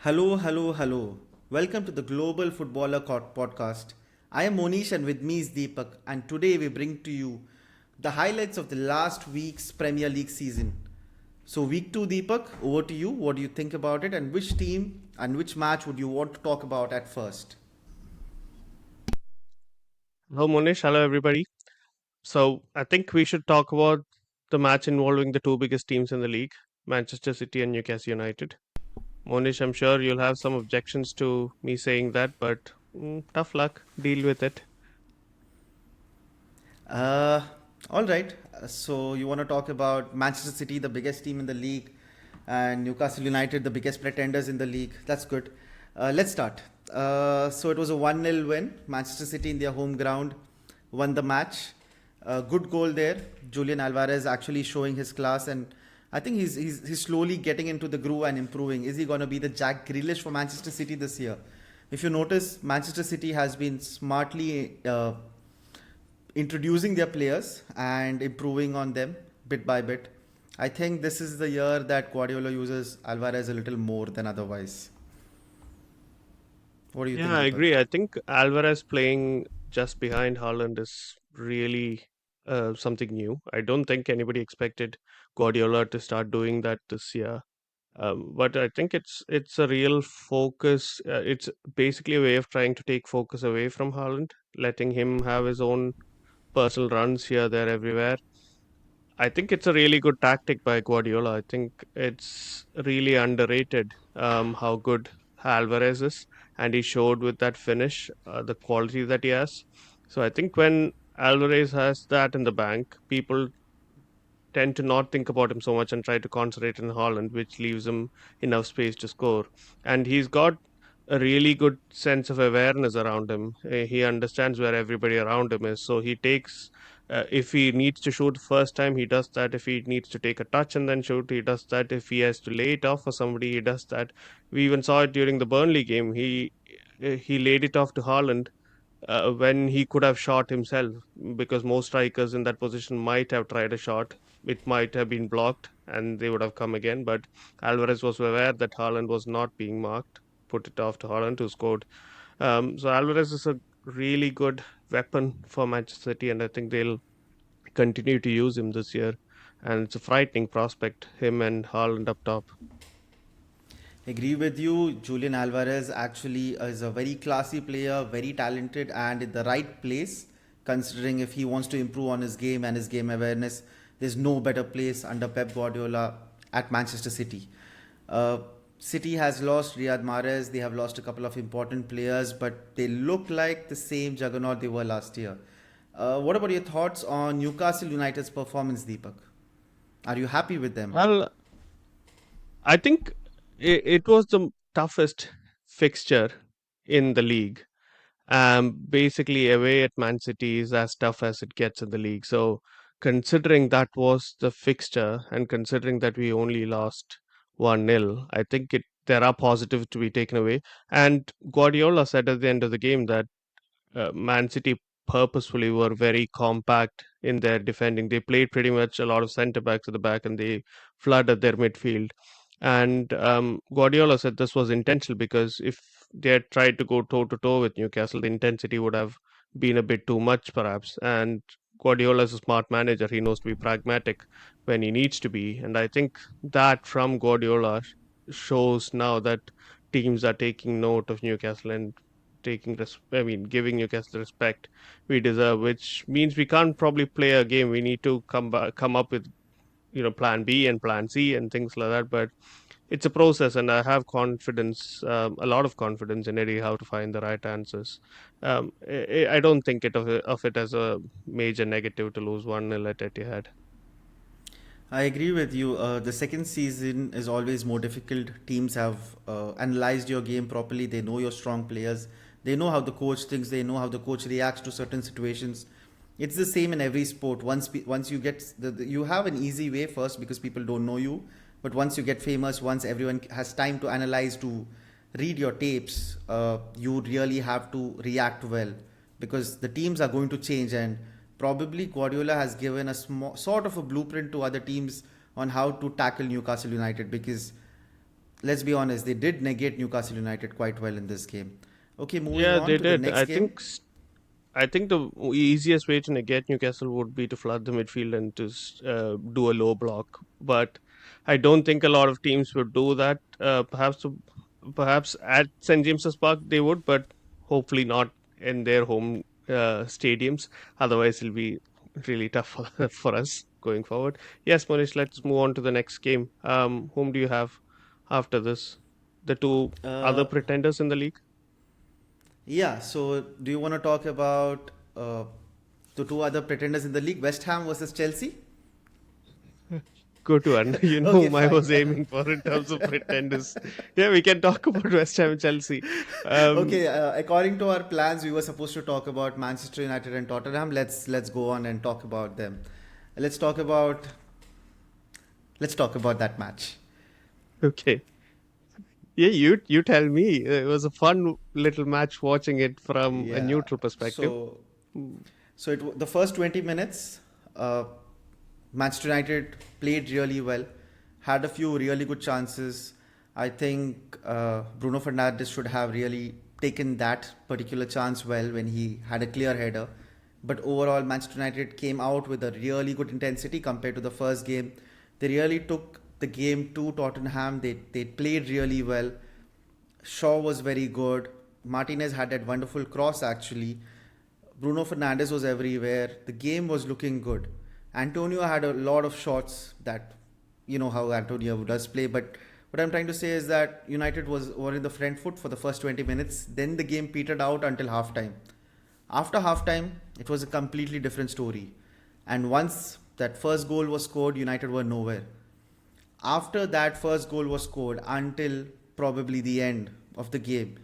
Hello, hello, hello. Welcome to the Global Footballer Podcast. I am Monish and with me is Deepak, and today we bring to you the highlights of the last week's Premier League season. So, week 2, Deepak, over to you. What do you think about it, and which team and which match would you want to talk about at first? Hello, Monish. Hello, everybody. So, I think we should talk about the match involving the two biggest teams in the league, Manchester City and Newcastle United. Monish, I'm sure you'll have some objections to me saying that, but tough luck. Deal with it. Uh, all right. So you want to talk about Manchester City, the biggest team in the league, and Newcastle United, the biggest pretenders in the league. That's good. Let's start. So it was a 1-0 win. Manchester City in their home ground won the match. Good goal there. Julian Alvarez actually showing his class, and I think he's slowly getting into the groove and improving. Is he going to be the Jack Grealish for Manchester City this year? If you notice, Manchester City has been smartly introducing their players and improving on them bit by bit. I think this is the year that Guardiola uses Alvarez a little more than otherwise. What do you Yeah, think, I Deepak? agree. I think Alvarez playing just behind Haaland is really something new. I don't think anybody expected Guardiola to start doing that this year. But I think it's a real focus. It's basically a way of trying to take focus away from Haaland, letting him have his own personal runs here, there, everywhere. I think it's a really good tactic by Guardiola. I think it's really underrated how good Alvarez is, and he showed with that finish the quality that he has. So I think when Alvarez has that in the bank, people tend to not think about him so much and try to concentrate in Holland, which leaves him enough space to score. And he's got a really good sense of awareness around him. He understands where everybody around him is. So he takes, if he needs to shoot the first time, he does that. If he needs to take a touch and then shoot, he does that. If he has to lay it off for somebody, he does that. We even saw it during the Burnley game. He laid it off to Haaland when he could have shot himself because most strikers in that position might have tried a shot. It might have been blocked and they would have come again. But Alvarez was aware that Haaland was not being marked, put it off to Haaland, who scored. So Alvarez is a really good weapon for Manchester City, and I think they'll continue to use him this year. And it's a frightening prospect, him and Haaland up top. Agree with you. Julian Alvarez actually is a very classy player, very talented, and in the right place. Considering if he wants to improve on his game and his game awareness, there's no better place under Pep Guardiola at Manchester City. Uh, City has lost Riyad Mahrez. They have lost a couple of important players, but they look like the same juggernaut they were last year. What about your thoughts on Newcastle United's performance, Deepak? Are you happy with them? Well, I think it was the toughest fixture in the league. Basically, away at Man City is as tough as it gets in the league. So, considering that was the fixture and considering that we only lost 1-0, I think there are positives to be taken away. And Guardiola said at the end of the game that Man City purposefully were very compact in their defending. They played pretty much a lot of centre backs at the back and they flooded their midfield. And Guardiola said this was intentional because if they had tried to go toe to toe with Newcastle, the intensity would have been a bit too much, perhaps. And Guardiola is a smart manager. He knows to be pragmatic when he needs to be. And I think that from Guardiola shows now that teams are taking note of Newcastle and giving Newcastle the respect we deserve, which means we can't probably play a game. We need to come up with plan B and plan C and things like that. But it's a process, and I have confidence, a lot of confidence in Eddie how to find the right answers. I don't think of it as a major negative to lose 1-0 at Etihad. I agree with you. The second season is always more difficult. Teams have analyzed your game properly. They know your strong players. They know how the coach thinks. They know how the coach reacts to certain situations. It's the same in every sport. Once you get you have an easy way first because people don't know you. But once you get famous, once everyone has time to analyze, to read your tapes, you really have to react well because the teams are going to change, and probably Guardiola has given a sort of a blueprint to other teams on how to tackle Newcastle United because let's be honest, they did negate Newcastle United quite well in this game. Okay, moving Yeah, on they to the did. next game. I think the easiest way to negate Newcastle would be to flood the midfield and to do a low block. But I don't think a lot of teams would do that. Perhaps at St James's Park they would, but hopefully not in their home stadiums. Otherwise, it'll be really tough for us going forward. Yes, Manish, let's move on to the next game. Whom do you have after this? The two other Uh, pretenders in the league? yeah, so do you want to talk about the two other pretenders in the league, West Ham versus Chelsea? Good one. You know Okay, whom I fine. was aiming for in terms of pretenders. Yeah, we can talk about West Ham and Chelsea. Um, Okay, according to our plans, we were supposed to talk about Manchester United and Tottenham. Let's go on and talk about them. Let's talk about let's talk about that match. okay. Yeah, you tell me. It was a fun little match watching it from a Yeah. neutral perspective. So Mm. the first 20 minutes, uh, Manchester United played really well, had a few really good chances. I think Bruno Fernandes should have really taken that particular chance well when he had a clear header. But overall, Manchester United came out with a really good intensity compared to the first game. They really took the game to Tottenham. They played really well. Shaw was very good. Martinez had that wonderful cross actually. Bruno Fernandes was everywhere. The game was looking good. Antonio had a lot of shots that you know how Antonio does play, but what I'm trying to say is that United were in the front foot for the first 20 minutes. Then the game petered out until halftime. After halftime, it was a completely different story. And once that first goal was scored, United were nowhere. After that first goal was scored until probably the end of the game,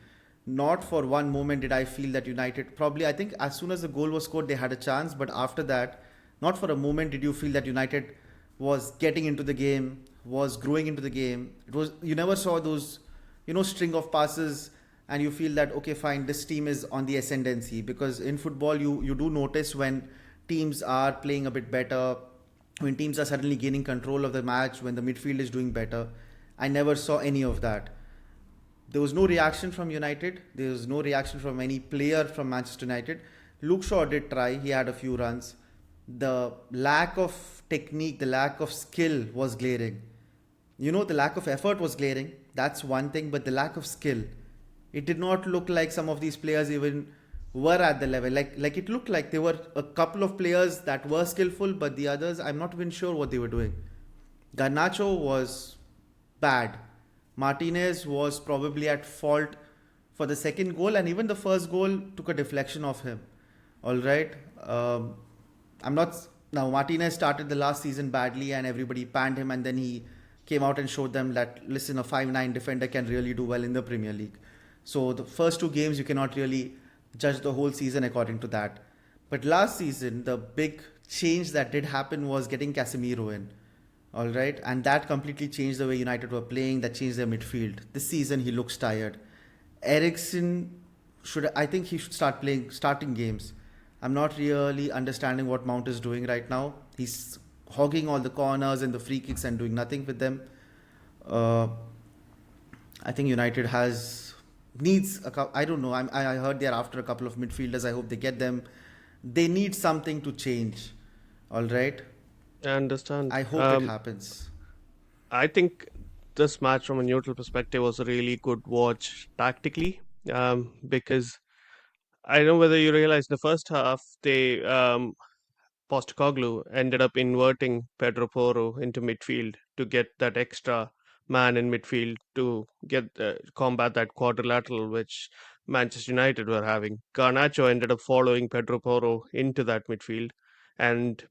not for one moment did I feel that United, probably I think as soon as the goal was scored they had a chance, but after that not for a moment did you feel that United was getting into the game, was growing into the game. It was, you never saw those string of passes and you feel that okay fine, this team is on the ascendancy, because in football you do notice when teams are playing a bit better, when teams are suddenly gaining control of the match, when the midfield is doing better. I never saw any of that. There was no reaction from United. There was no reaction from any player from Manchester United. Luke Shaw did try. He had a few runs. The lack of technique, the lack of skill was glaring. The lack of effort was glaring. That's one thing, but the lack of skill. It did not look like some of these players even were at the level. Like it looked like there were a couple of players that were skillful, but the others, I'm not even sure what they were doing. Garnacho was bad. Martinez was probably at fault for the second goal, and even the first goal took a deflection of him. All right. I'm not. Now, Martinez started the last season badly, and everybody panned him, and then he came out and showed them that, listen, a 5'9" defender can really do well in the Premier League. So, the first two games, you cannot really judge the whole season according to that. But last season, the big change that did happen was getting Casemiro in. All right, and that completely changed the way United were playing. That changed their midfield. This season, he looks tired. Ericsson I think he should start playing starting games. I'm not really understanding what Mount is doing right now. He's hogging all the corners and the free kicks and doing nothing with them. Uh, I think United has needs. I don't know. I heard they're after a couple of midfielders. I hope they get them. They need something to change. All right. I understand. I hope it happens. I think this match from a neutral perspective was a really good watch tactically, because I don't know whether you realize the first half Postecoglou ended up inverting Pedro Porro into midfield to get that extra man in midfield to get combat that quadrilateral which Manchester United were having. Garnacho ended up following Pedro Porro into that midfield, and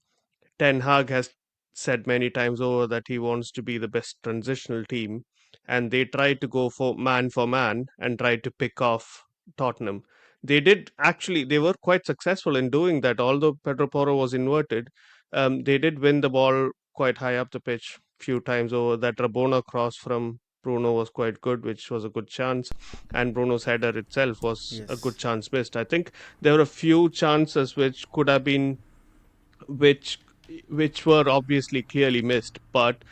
Ten Hag has said many times over that he wants to be the best transitional team, and they tried to go for man and tried to pick off Tottenham. They did actually, they were quite successful in doing that, although Pedro Porro was inverted. They did win the ball quite high up the pitch few times over. That Rabona cross from Bruno was quite good, which was a good chance, and Bruno's header itself was a good Yes. chance missed. I think there were a few chances which could have been which which were obviously clearly missed, but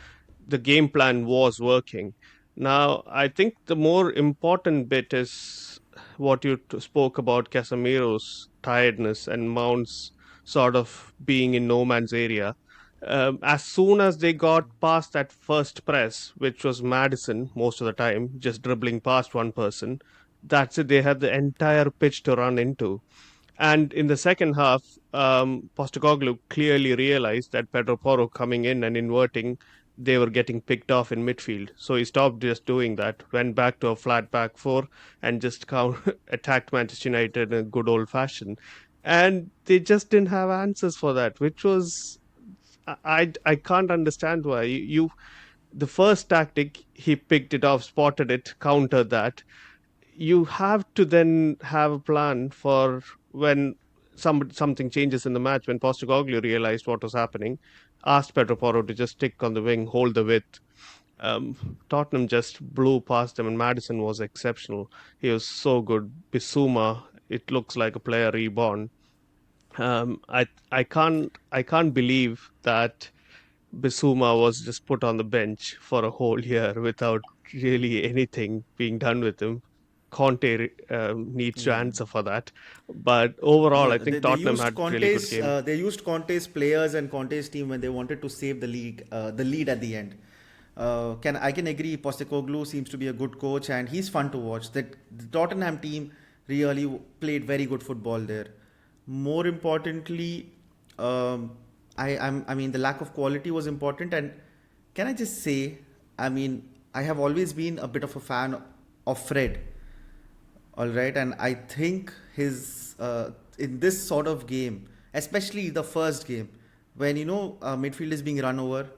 the game plan was working. Now, I think the more important bit is what you spoke about Casemiro's tiredness and Mount's sort of being in no man's area. As soon as they got past that first press, which was Madison most of the time, just dribbling past one person, that's it. They had the entire pitch to run into. And in the second half, Postecoglou clearly realized that Pedro Porro coming in and inverting, they were getting picked off in midfield. So he stopped just doing that, went back to a flat back four, and just attacked Manchester United in a good old fashion. And they just didn't have answers for that, which was I can't understand why you the first tactic he picked it off, spotted it, countered that, you have to then have a plan for when something changes in the match. When Postecoglou realized what was happening, asked Pedro Porro to just stick on the wing, hold the width. Tottenham just blew past them, and Madison was exceptional. He was so good. Bissouma, it looks like a player reborn. I can't believe that Bissouma was just put on the bench for a whole year without really anything being done with him. Conte needs to Yeah. answer for that. But overall, Yeah, I they, think they Tottenham used had really good Conte's game. they used Conte's players and Conte's team when they wanted to save the lead at the end. Can I can agree. Postecoglou seems to be a good coach and he's fun to watch. That the Tottenham team really played very good football there. More importantly, I mean the lack of quality was important. And can I just say, I mean I have always been a bit of a fan of Fred. All right, and I think his in this sort of game, especially the first game, when midfield is being run over,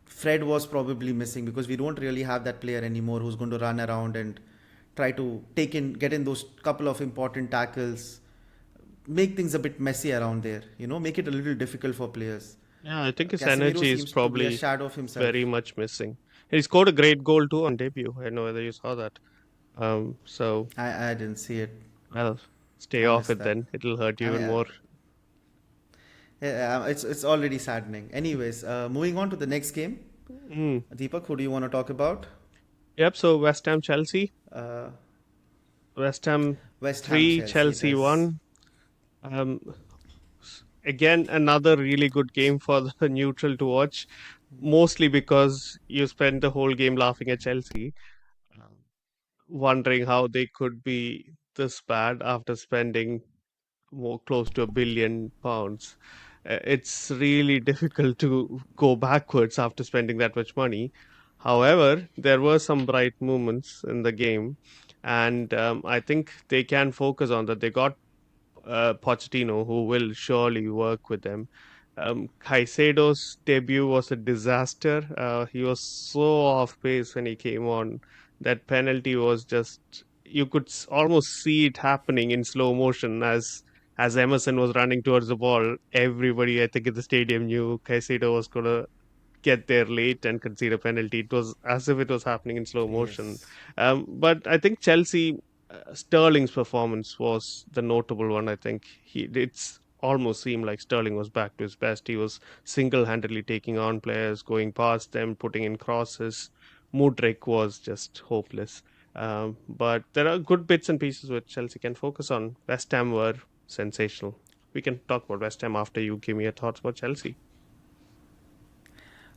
Fred was probably missing because we don't really have that player anymore who's going to run around and try to get in those couple of important tackles, make things a bit messy around there. Make it a little difficult for players. Yeah, I think his Casemiro energy is seems to be a probably shadow of himself. very much missing. He scored a great goal too on debut. I don't know whether you saw that. So I didn't see it. well, stay I off missed it that. then. It'll hurt I you mean, even more. yeah, it's already saddening. Anyways, moving on to the next game. Mm. Deepak, who do you want to talk about? Yep. So West Ham Chelsea. Uh, West Ham West Ham 3, Chelsea. Chelsea This 1. Um, Again, another really good game for the neutral to watch, mostly because you spent the whole game laughing at Chelsea, wondering how they could be this bad after spending more close to £1 billion. It's really difficult to go backwards after spending that much money. However, there were some bright moments in the game, and I think they can focus on that. They got Pochettino, who will surely work with them. Caicedo's debut was a disaster. He was so off pace when he came on. That penalty was just, you could almost see it happening in slow motion as Emerson was running towards the ball. Everybody, I think, in the stadium knew Caicedo was going to get there late and concede a penalty. It was as if it was happening in slow motion. yes. But I think Chelsea, Sterling's performance was the notable one. I think it's almost seemed like Sterling was back to his best. He was single-handedly taking on players, going past them, putting in crosses. Mudryk was just hopeless. But there are good bits and pieces which Chelsea can focus on. West Ham were sensational. We can talk about West Ham after you give me your thoughts about Chelsea.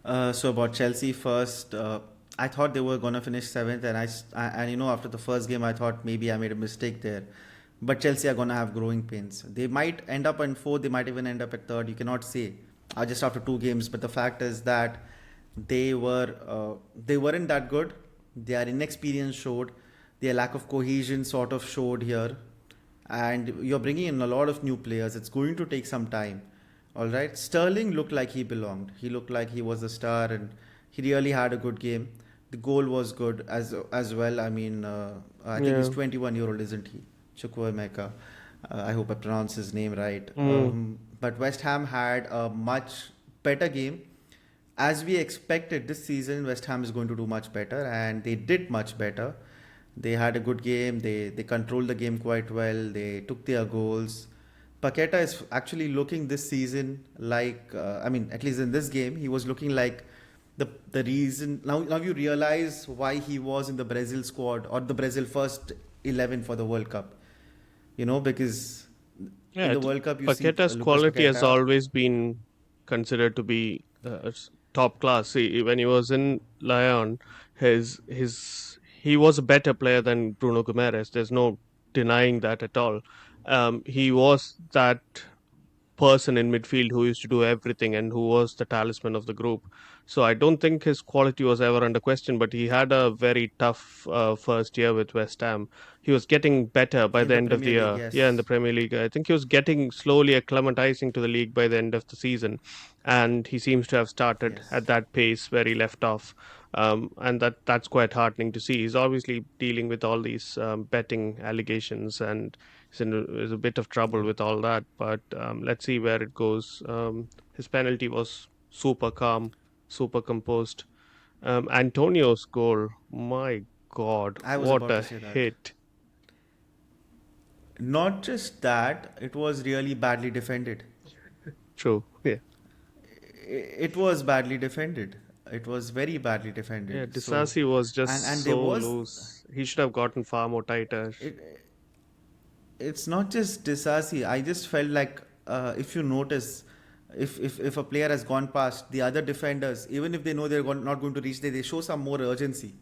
So about Chelsea first, I thought they were gonna finish seventh, and and after the first game, I thought maybe I made a mistake there. But Chelsea are gonna have growing pains. They might end up in fourth. They might even end up at third. You cannot say just after two games. But the fact is that they weren't that good. Their inexperience showed. Their lack of cohesion sort of showed here, and you're bringing in a lot of new players. It's going to take some time. All right. Sterling looked like he belonged. He looked like he was a star, and he really had a good game. The goal was good as well. I mean, I think he's Yeah. 21-year old, isn't he? Chukwuemeka. I hope I pronounced his name right. Mm. But West Ham had a much better game. As we expected this season, West Ham is going to do much better, and they did much better. They had a good game. They controlled the game quite well. They took their goals. Paqueta is actually looking this season like, I mean, at least in this game, he was looking like the reason now you realize why he was in the Brazil squad or the Brazil first 11 for the World Cup. Because in Yeah, the World Cup you see Paqueta's Lucas quality has Paqueta. always been considered to be top class. When he was in Lyon, he was a better player than Bruno Guimaraes. There's no denying that at all. He was that person in midfield who used to do everything and who was the talisman of the group. So I don't think his quality was ever under question, but he had a very tough first year with West Ham. He was getting better by In the the end of the Premier League, year. Yeah, in the yes. Premier League. I think he was getting slowly acclimatizing to the league by the end of the season. And he seems to have started Yes. at that pace where he left off. And that's quite heartening to see. He's obviously dealing with all these betting allegations and is a bit of trouble Yep. with all that. But let's see where it goes. His penalty was super calm, super composed. Antonio's goal, my God, I was what about to a say that. hit! Not just that, it was really badly defended. True, yeah, It was badly defended. It was very badly yeah. defended. So, Disasi was and just there so was loose. He should have gotten far more tighter. it. It's not just Disasi. I just felt like if you notice, if a player has gone past the other defenders, even if they know not going to reach there, they show some more urgency.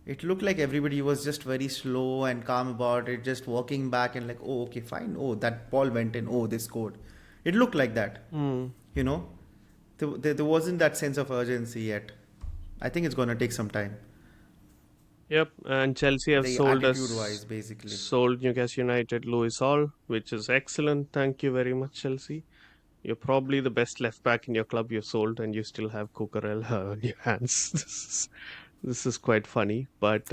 It looked like everybody was just very slow and calm about it, just walking back and like, oh, okay, fine. Oh, that ball went in. Oh, they scored. It looked like that. Hmm. You know, there wasn't that sense of urgency yet. I think it's going to take some time. Yep, and Chelsea have The attitude wise, basically. sold Newcastle United Louis Hall, which is excellent. Thank you very much, Chelsea. You're probably the best left back in your club you've sold, and you still have Cucurella on your hands. This is quite funny, but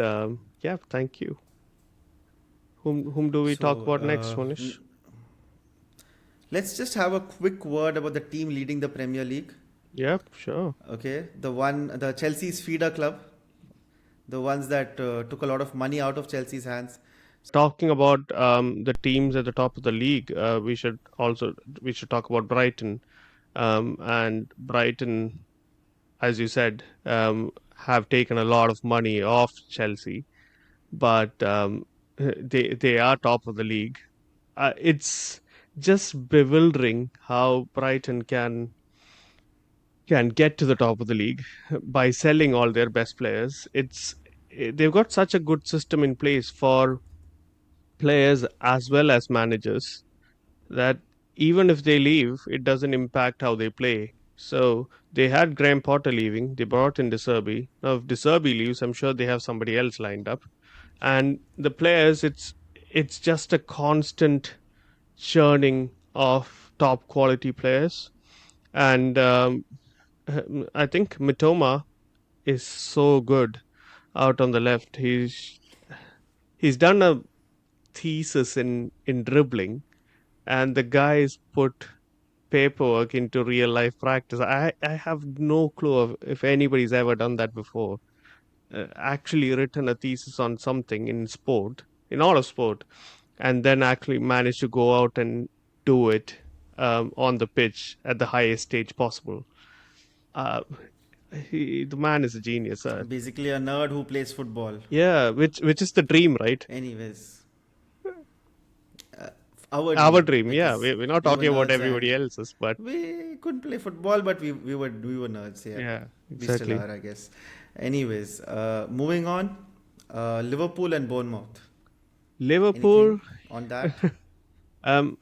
yeah, thank you. Whom do we talk So, about next, Monish? let's just have a quick word about the team leading the Premier League. Yep, sure. Okay, the Chelsea's feeder club, the ones that took a lot of money out of Chelsea's hands. Talking about the teams at the top of the league, we should talk about Brighton. And Brighton, as you said, have taken a lot of money off Chelsea, but they are top of the league. It's just bewildering how Brighton can get to the top of the league by selling all their best players. They've got such a good system in place for players as well as managers that even if they leave, it doesn't impact how they play. So they had Graham Potter leaving. They brought in De Zerbi. Now, if De Zerbi leaves, I'm sure they have somebody else lined up. And the players, it's just a constant churning of top quality players. And I think Mitoma is so good out on the left. He's done a thesis in dribbling, and the guys put paperwork into real life practice. I have no clue of if anybody's ever done that before. Actually written a thesis on something in sport, in all of sport, and then actually managed to go out and do it on the pitch at the highest stage possible. Uh, the man is a genius. Basically, a nerd who plays football. Yeah, which is the dream, right? Anyways, uh, our Our dream dream. Yeah, because we're not we were talking about nerds everybody and else's, but we couldn't play football, but we were nerds. Yeah, yeah, we still exactly. are, I guess. Anyways, moving on. Liverpool and Bournemouth. Liverpool. Anything on that?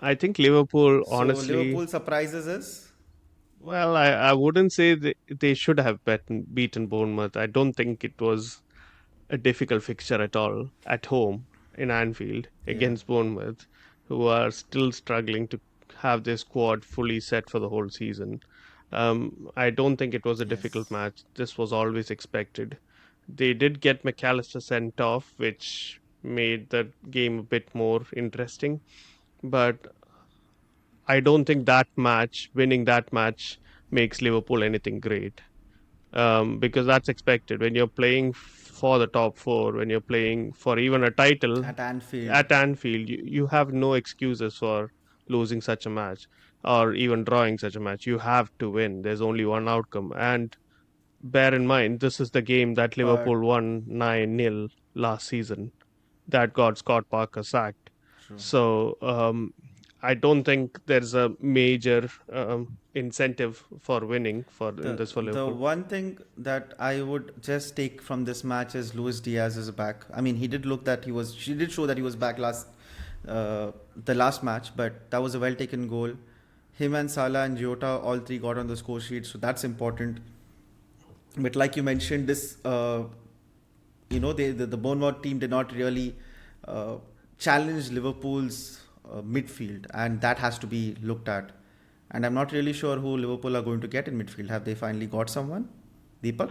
I think Liverpool, So honestly, Liverpool surprises us well, I wouldn't say they should have beaten Bournemouth. I don't think it was a difficult fixture at all at home in Anfield yeah. against Bournemouth, who are still struggling to have their squad fully set for the whole season. I don't think it was a difficult Yes. match. This was always expected. They did get McAllister sent off, which made the game a bit more interesting. But I don't think winning that match, makes Liverpool anything great. Because that's expected when you're playing for the top four, when you're playing for even a title At Anfield. at Anfield, you have no excuses for losing such a match or even drawing such a match. You have to win. There's only one outcome. And bear in mind this is the game that But Liverpool won 9-0 last season that got Scott Parker sacked. true. So I don't think there's a major incentive for winning for in this for The Liverpool. one thing that I would just take from this match is Luis Diaz is back. I mean, he did look that he was. She did show that he was back the last match, but that was a well taken goal. Him and Salah and Jota, all three got on the score sheet, so that's important. But like you mentioned, the Bournemouth team did not really challenge Liverpool's midfield, and that has to be looked at. And I'm not really sure who Liverpool are going to get in midfield. Have they finally got someone? Deepak?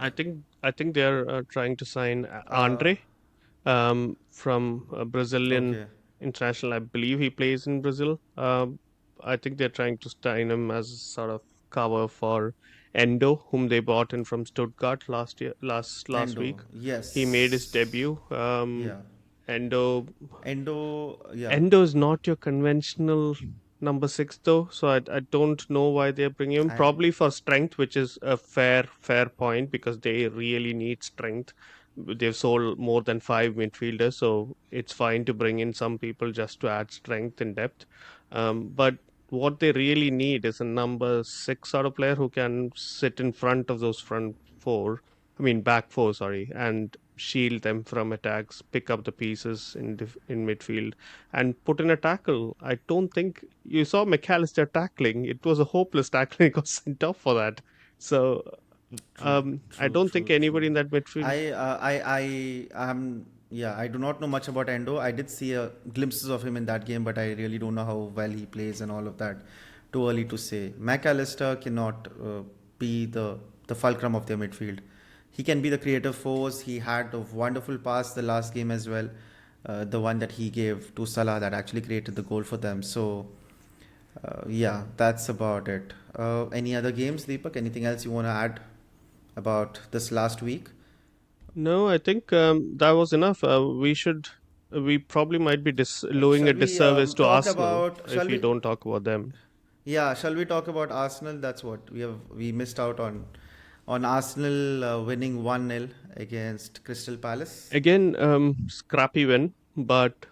I think they're trying to sign Uh, Andre from a Brazilian okay. international. I believe he plays in Brazil. I think they're trying to sign him as sort of cover for Endo, whom they bought in from Stuttgart last week. Endo. He made his Yes. debut. Yeah. Endo Endo. Yeah. Endo is not your conventional number six though, so I don't know why they're bringing him. I. Probably for strength, which is a fair point because they really need strength. They've sold more than five midfielders, so it's fine to bring in some people just to add strength and depth. But what they really need is a number six sort of player who can sit in front of those front four. I mean back four, sorry, and shield them from attacks, pick up the pieces in midfield and put in a tackle. I don't think you saw McAllister tackling. It was a hopeless tackling. He got sent off for that. So True, I true, don't think true, anybody true. in that midfield. Yeah, I do not know much about Endo. I did see glimpses of him in that game, but I really don't know how well he plays and all of that. Too early to say. McAllister cannot be the fulcrum of their midfield. He can be the creative force. He had a wonderful pass the last game as well, the one that he gave to Salah that actually created the goal for them. So yeah, that's about it. Any other games, Deepak? Anything else you want to add about this last week? No, I think that was enough. We probably might be doing a Shall we disservice to talk Arsenal about? if Shall we we? don't talk about them. Yeah, shall we talk about Arsenal? That's what we missed out on Arsenal winning 1-0 against Crystal Palace. Again, scrappy win, but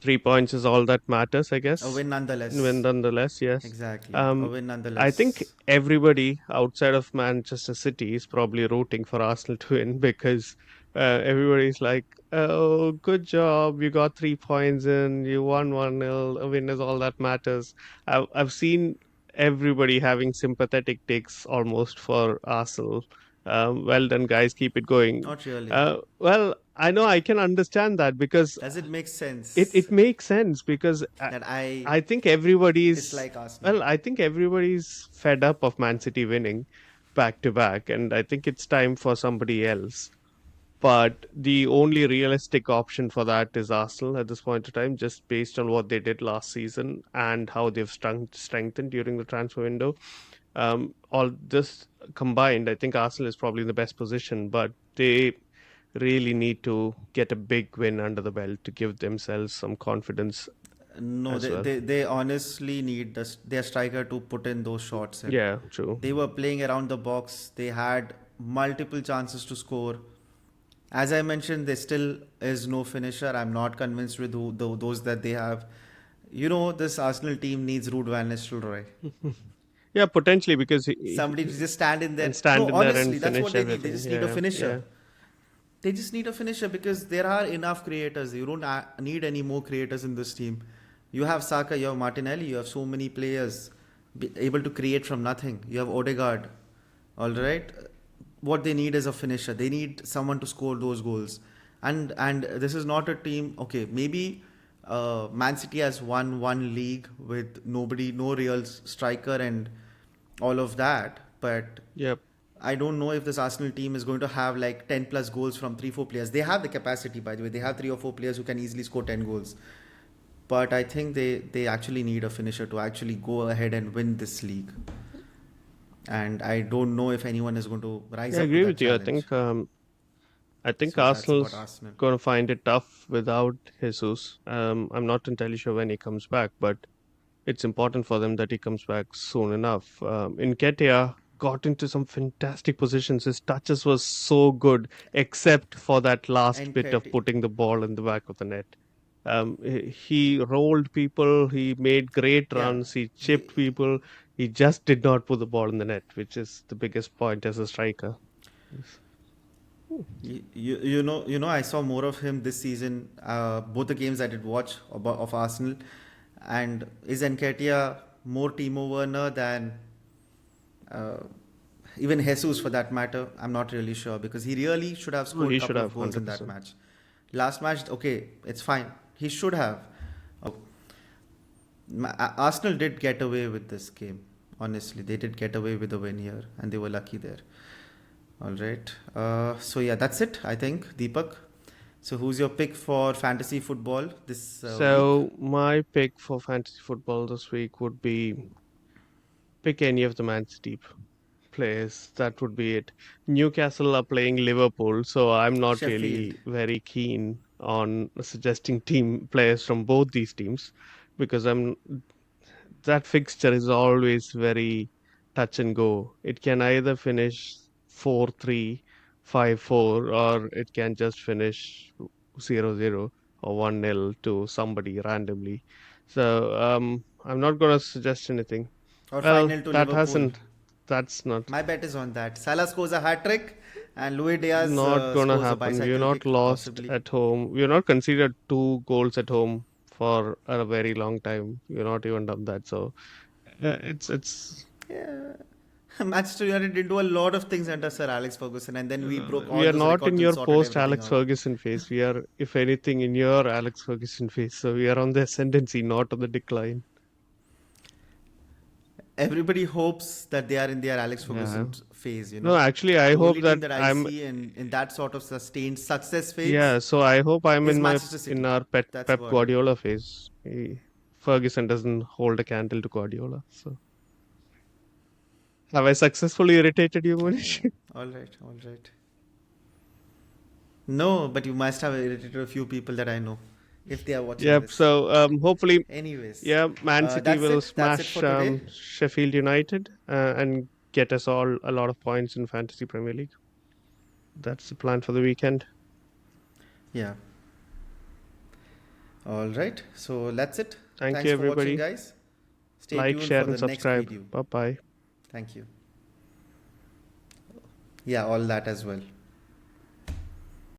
3 points is all that matters, I A guess. win Win nonetheless. nonetheless, yes. Exactly, a Um, win I think nonetheless. everybody outside of Manchester City is probably rooting for Arsenal to win because everybody's like, "Oh, good job! You got 3 points in. You won 1-0. A win is all that matters." I've seen everybody having sympathetic takes almost for Arsenal. Well done, guys. Keep it going. Not really. Well, I know I can understand that because Does it make it sense makes sense because that I I think everybody's dislike Arsenal? well, I think everybody's fed up of Man City winning back to back, and I think it's time for somebody else. But the only realistic option for that is Arsenal at this point in time, just based on what they did last season and how they've strengthened during the transfer window. All this combined, I think Arsenal is probably in the best position, but they really need to get a big win under the belt to give themselves some confidence No, as well. they honestly need their striker to put in those shots in. Yeah, true. They were playing around the box. They had multiple chances to score. As I mentioned, there still is no finisher. I'm not convinced with those that they have. This Arsenal team needs Ruud van Nistelrooy. Yeah, potentially because Somebody to just stand in and there. stand No, in there and honestly, that's what finish they need. They everything. just need a Yeah, finisher. yeah. They just need a finisher because there are enough creators. You don't need any more creators in this team. You have Saka, you have Martinelli, you have so many players able to create from nothing. You have Odegaard. All right. What they need is a finisher. They need someone to score those goals. And this is not a team. Okay, maybe Man City has won one league with nobody, no real striker and all of that. But Yep. I don't know if this Arsenal team is going to have like 10 plus goals from 3 4 players. They have the capacity, by the way. They have 3 or 4 players who can easily score 10 goals. But I think they actually need a finisher to actually go ahead and win this league. And I don't know if anyone is going to rise Yeah, I up to agree that with you. challenge. I think So that's about Arsenal's Arsenal. going to find it tough without Jesus. I'm not entirely sure when he comes back, but it's important for them that he comes back soon enough. In Ketia, got into some fantastic positions. His touches was so good, except for that last And bit of Katie, putting the ball in the back of the net. He rolled people. He made great yeah, runs. He chipped he, people. He just did not put the ball in the net, which is the biggest point as a striker. Yes. you know, I saw more of him this season. Both the games I did watch of Arsenal, and is Nketiah more Timo Werner than uh, even Jesus for that matter? I'm not really sure because he really should have Oh, scored a he should couple have of goals in that 100%. match. Last match, okay, it's fine. He should have. Arsenal did get away with this game. Honestly, they did get away with a win here, and they were lucky there. All right. So yeah, that's it. I think Deepak. So who's your pick for fantasy football this week? So my pick for fantasy football this week would be pick any of the Man City players. That would be it. Newcastle are playing Liverpool, so I'm not Sheffield. really very keen on suggesting team players from both these teams because I'm that fixture is always very touch and go. It can either finish 4-3, 5-4, or it can just finish 0-0 or 1-0 to somebody randomly. So I'm not gonna suggest anything. Or Well, final to that Liverpool. hasn't. That's not My bet is on that. Salah scores a hat trick, and Luis Diaz not gonna scores a happen. We're bicycle not kick, lost possibly. at home. We're not considered 2 goals at home for a very long time. We're not even done that. So it's Yeah. Manchester United did do a lot of things under Sir Alex Ferguson, and then we broke we all are those not in records and your sorted post everything Alex out. Ferguson phase. We are, if anything, in your Alex Ferguson phase. So we are on the ascendancy, not on the decline. Everybody hopes that they are in their Alex Yeah. Ferguson phase, you No, know. actually, I The hope only that team that I I'm. see in that sort of sustained success phase Yeah. So I hope I'm is in my Manchester in City. our That's Pep about it. Guardiola phase. Ferguson doesn't hold a candle to Guardiola. So have I successfully irritated you, Manish? All right, all right. No, but you must have irritated a few people that I know if they are watching Yep. this. So hopefully, Anyways, yeah, Man City that's will it. That's it smash for today. Sheffield United and get us all a lot of points in Fantasy Premier League. That's the plan for the weekend. Yeah. All right. So that's it. Thank you, Thanks for watching, everybody. guys. Stay Like, tuned share, for and the next subscribe. video. Bye bye. Thank you. Yeah, all that as well.